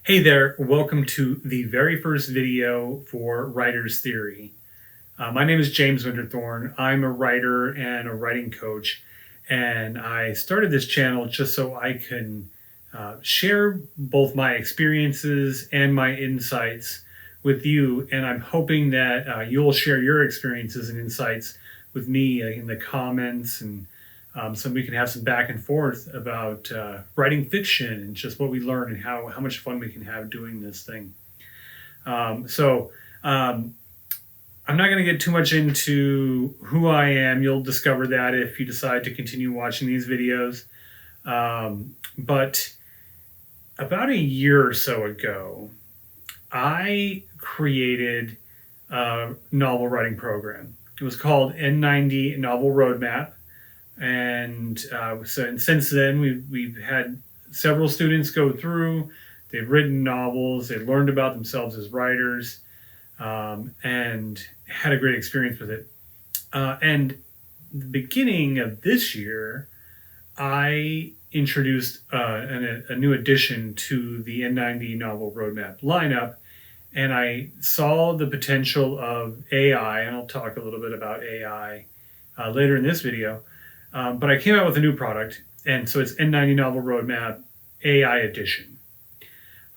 Hey there, welcome to the very first video for Writer's Theory. My name is James Winterthorn. I'm a writer and a writing coach, and I started this channel just so I can share both my experiences and my insights with you, and I'm hoping that you'll share your experiences and insights with me in the comments and so we can have some back and forth about writing fiction and just what we learn and how much fun we can have doing this thing. So I'm not going to get too much into who I am. You'll discover that if you decide to continue watching these videos. But about a year or so ago, I created a novel writing program. It was called N90 Novel Roadmap. And since then, we've had several students go through. They've written novels. They learned about themselves as writers, and had a great experience with it. And the beginning of this year, I introduced a new addition to the N90 Novel Roadmap lineup, and I saw the potential of AI, and I'll talk a little bit about AI later in this video. But I came out with a new product, and so it's N90 Novel Roadmap AI Edition.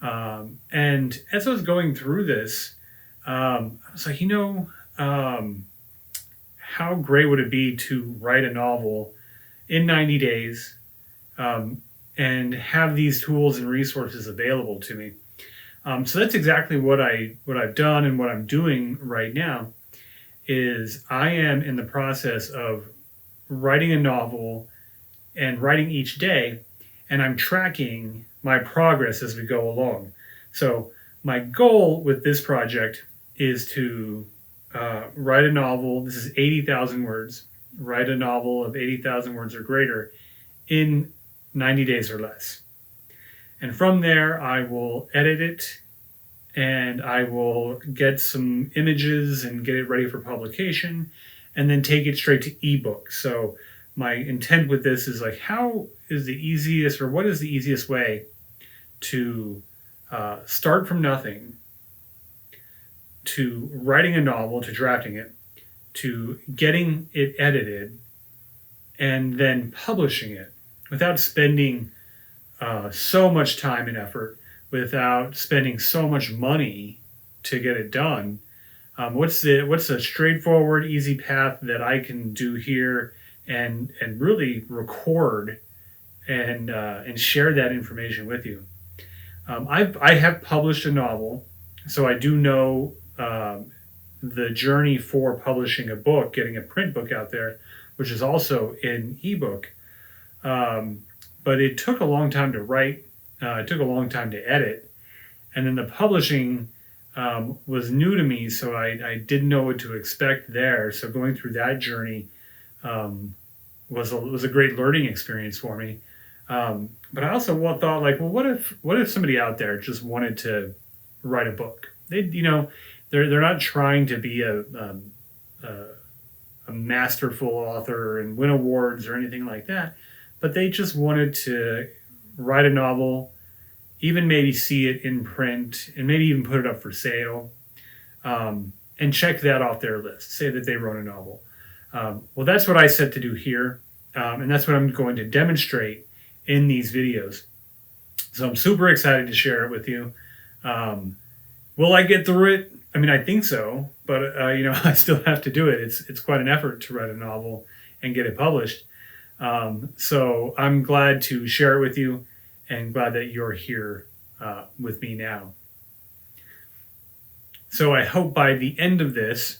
And as I was going through this, I was like, how great would it be to write a novel in 90 days and have these tools and resources available to me? So that's exactly what I've done, and what I'm doing right now is I am in the process of writing a novel and writing each day, and I'm tracking my progress as we go along. So my goal with this project is to write a novel. This is 80,000 words. Write a novel of 80,000 words or greater in 90 days or less. And from there, I will edit it, and I will get some images and get it ready for publication, and then take it straight to ebook. So my intent with this is like, how is the easiest, or what is the easiest way to start from nothing, to writing a novel, to drafting it, to getting it edited, and then publishing it without spending so much time and effort, without spending so much money to get it done. What's a straightforward, easy path that I can do here and really record and share that information with you? I have published a novel, so I do know the journey for publishing a book, getting a print book out there, which is also in ebook. But it took a long time to write. It took a long time to edit, and then the publishing was new to me, so I didn't know what to expect there. So going through that journey was a great learning experience for me. But I also thought, like, well, what if somebody out there just wanted to write a book? They're not trying to be a masterful author and win awards or anything like that, but they just wanted to write a novel, even maybe see it in print, and maybe even put it up for sale, and check that off their list, say that they wrote a novel. Well, that's what I set to do here, and that's what I'm going to demonstrate in these videos. So I'm super excited to share it with you. Will I get through it? I mean, I think so, but I still have to do it. It's quite an effort to write a novel and get it published. So I'm glad to share it with you, and glad that you're here with me now. So I hope by the end of this,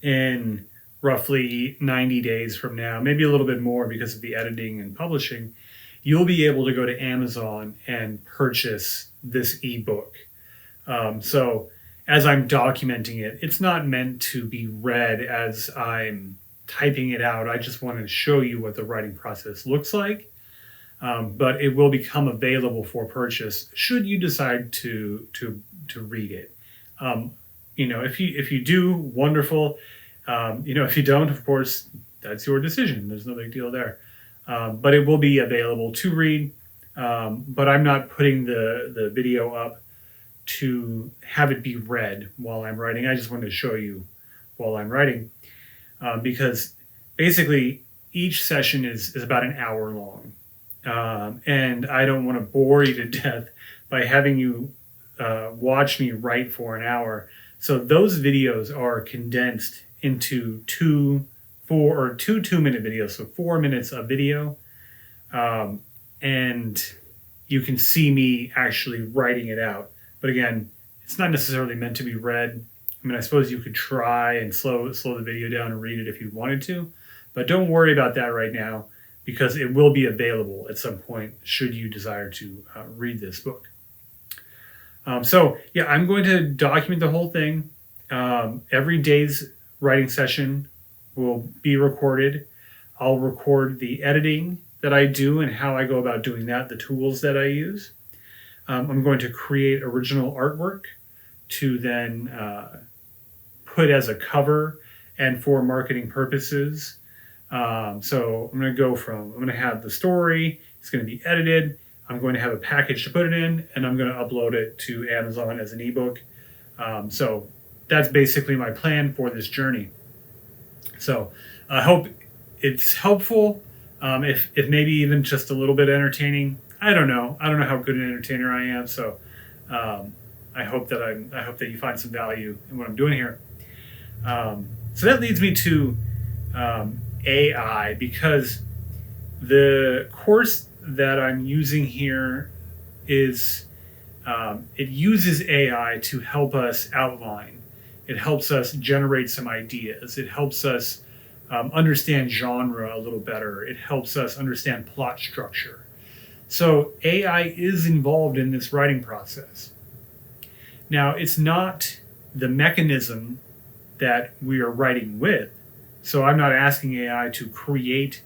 in roughly 90 days from now, maybe a little bit more because of the editing and publishing, you'll be able to go to Amazon and purchase this ebook. So as I'm documenting it, it's not meant to be read as I'm typing it out. I just want to show you what the writing process looks like. But it will become available for purchase should you decide to read it. If you do, wonderful. If you don't, of course, that's your decision. There's no big deal there. But it will be available to read. But I'm not putting the video up to have it be read while I'm writing. I just wanted to show you while I'm writing, because basically each session is about an hour long. And I don't want to bore you to death by having you watch me write for an hour. So those videos are condensed into two 2-minute videos, so 4 minutes of video. And you can see me actually writing it out. But again, it's not necessarily meant to be read. I mean, I suppose you could try and slow the video down and read it if you wanted to, but don't worry about that right now, because it will be available at some point should you desire to read this book. So yeah, I'm going to document the whole thing. Every day's writing session will be recorded. I'll record the editing that I do and how I go about doing that, the tools that I use. I'm going to create original artwork to then put as a cover and for marketing purposes. So I'm going to have the story, it's going to be edited, I'm going to have a package to put it in, and I'm going to upload it to Amazon as an ebook. So that's basically my plan for this journey. So I hope it's helpful. If maybe even just a little bit entertaining. I don't know how good an entertainer I am. So I hope that you find some value in what I'm doing here. So that leads me to AI, because the course that I'm using here is it uses AI to help us outline. It helps us generate some ideas. It helps us understand genre a little better. It helps us understand plot structure. So AI is involved in this writing process. Now, it's not the mechanism that we are writing with. So I'm not asking AI to create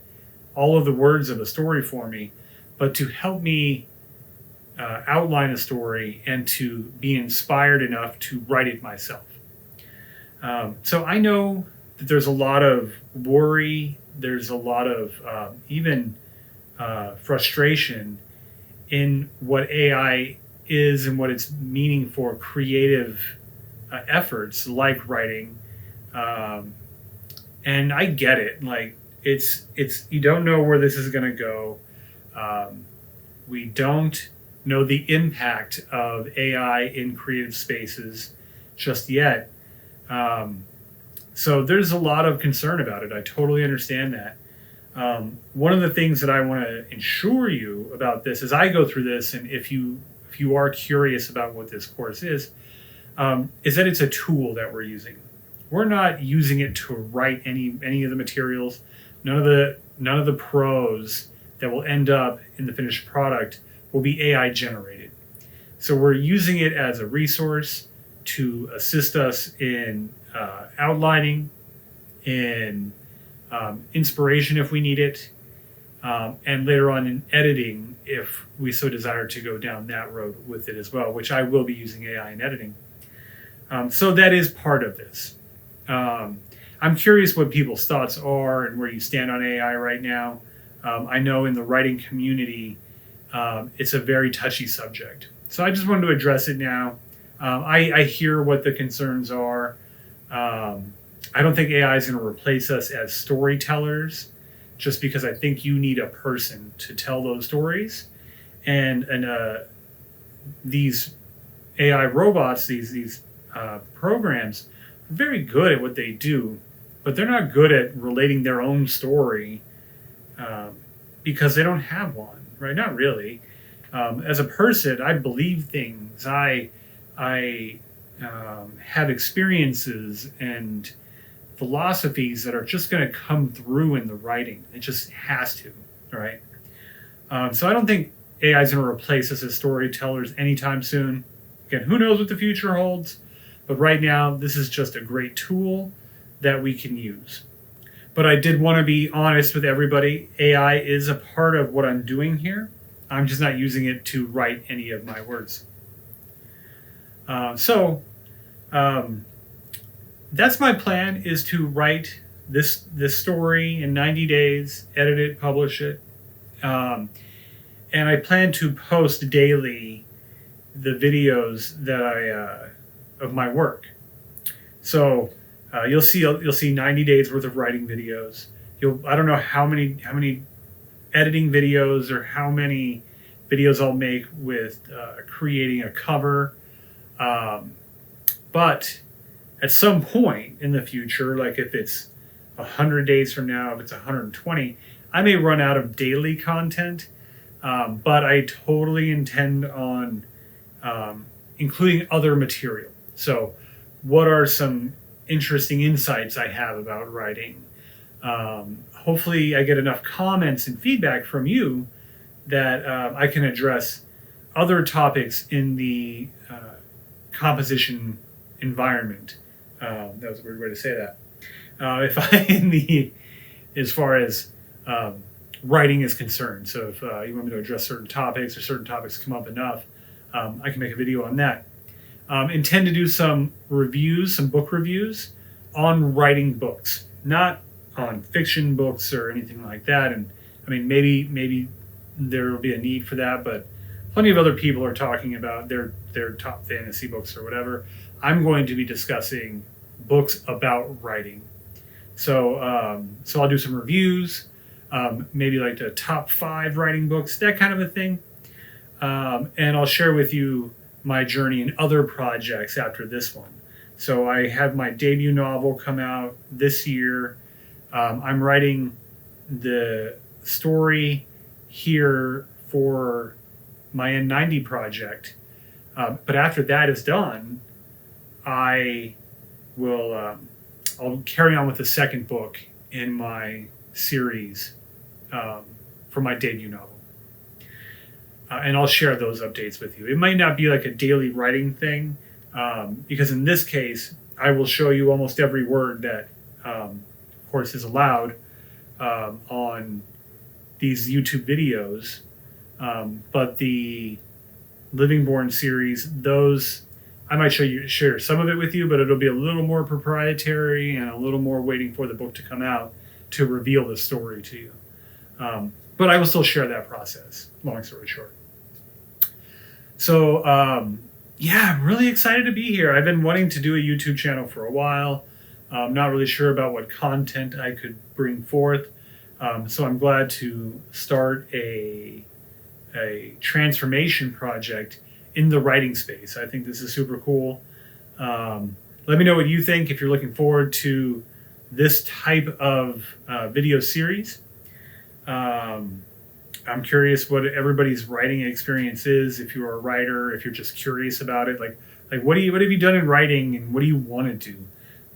all of the words of a story for me, but to help me outline a story and to be inspired enough to write it myself. So I know that there's a lot of worry, there's a lot of even frustration in what AI is and what it's meaning for creative efforts like writing. And I get it. Like it's you don't know where this is going to go. We don't know the impact of AI in creative spaces just yet. So there's a lot of concern about it. I totally understand that. One of the things that I want to ensure you about this as I go through this, and if you are curious about what this course is that it's a tool that we're using. We're not using it to write any of the materials. None of the prose that will end up in the finished product will be AI generated. So we're using it as a resource to assist us in outlining, in inspiration if we need it, and later on in editing if we so desire to go down that road with it as well, which I will be using AI in editing. So that is part of this. I'm curious what people's thoughts are and where you stand on AI right now. I know in the writing community, it's a very touchy subject. So I just wanted to address it now. I hear what the concerns are. I don't think AI is going to replace us as storytellers, just because I think you need a person to tell those stories. And these AI robots, these programs, are very good at what they do, but they're not good at relating their own story because they don't have one, right? Not really. As a person, I believe things. I have experiences and philosophies that are just going to come through in the writing. It just has to, right? So I don't think AI is going to replace us as storytellers anytime soon. Again, who knows what the future holds? But right now, this is just a great tool that we can use. But I did want to be honest with everybody. AI is a part of what I'm doing here. I'm just not using it to write any of my words. That's my plan, is to write this story in 90 days, edit it, publish it. And I plan to post daily the videos that of my work. So you'll see 90 days worth of writing videos. I don't know how many editing videos or how many videos I'll make with creating a cover. But at some point in the future, like if it's 100 days from now, if it's 120, I may run out of daily content. But I totally intend on including other material. So what are some interesting insights I have about writing? Hopefully I get enough comments and feedback from you that I can address other topics in the composition environment. That was a weird way to say that. If I as far as writing is concerned. So if you want me to address certain topics or certain topics come up enough, I can make a video on that. Intend to do some reviews, some book reviews on writing books, not on fiction books or anything like that. And I mean, maybe there will be a need for that, but plenty of other people are talking about their top fantasy books or whatever. I'm going to be discussing books about writing. So I'll do some reviews, maybe like the top 5 writing books, that kind of a thing. And I'll share with you my journey in other projects after this one. So I have my debut novel come out this year. I'm writing the story here for my N90 project. But after that is done, I will I'll carry on with the second book in my series for my debut novel. And I'll share those updates with you. It might not be like a daily writing thing, because in this case, I will show you almost every word that, of course, is allowed on these YouTube videos. But the Living Born series, those I might share some of it with you, but it'll be a little more proprietary and a little more waiting for the book to come out to reveal the story to you. But I will still share that process, long story short. So, yeah, I'm really excited to be here. I've been wanting to do a YouTube channel for a while. I'm not really sure about what content I could bring forth. So I'm glad to start a transformation project in the writing space. I think this is super cool. Let me know what you think if you're looking forward to this type of video series. I'm curious what everybody's writing experience is. If you're a writer, if you're just curious about it, like what have you done in writing and what do you want to do?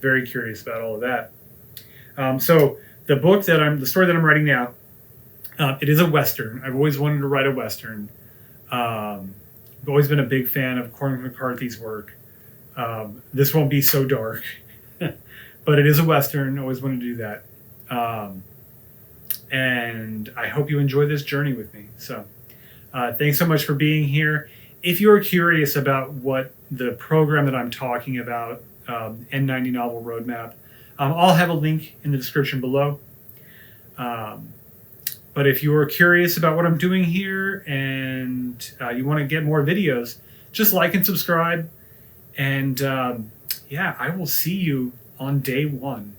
Very curious about all of that. So the story that I'm writing now, it is a Western. I've always wanted to write a Western. I've always been a big fan of Cormac McCarthy's work. This won't be so dark, but it is a Western. Always wanted to do that. And I hope you enjoy this journey with me. So thanks so much for being here. If you're curious about what the program that I'm talking about, N90 Novel Roadmap, I'll have a link in the description below. But if you're curious about what I'm doing here and you want to get more videos, just like and subscribe. And yeah, I will see you on day 1.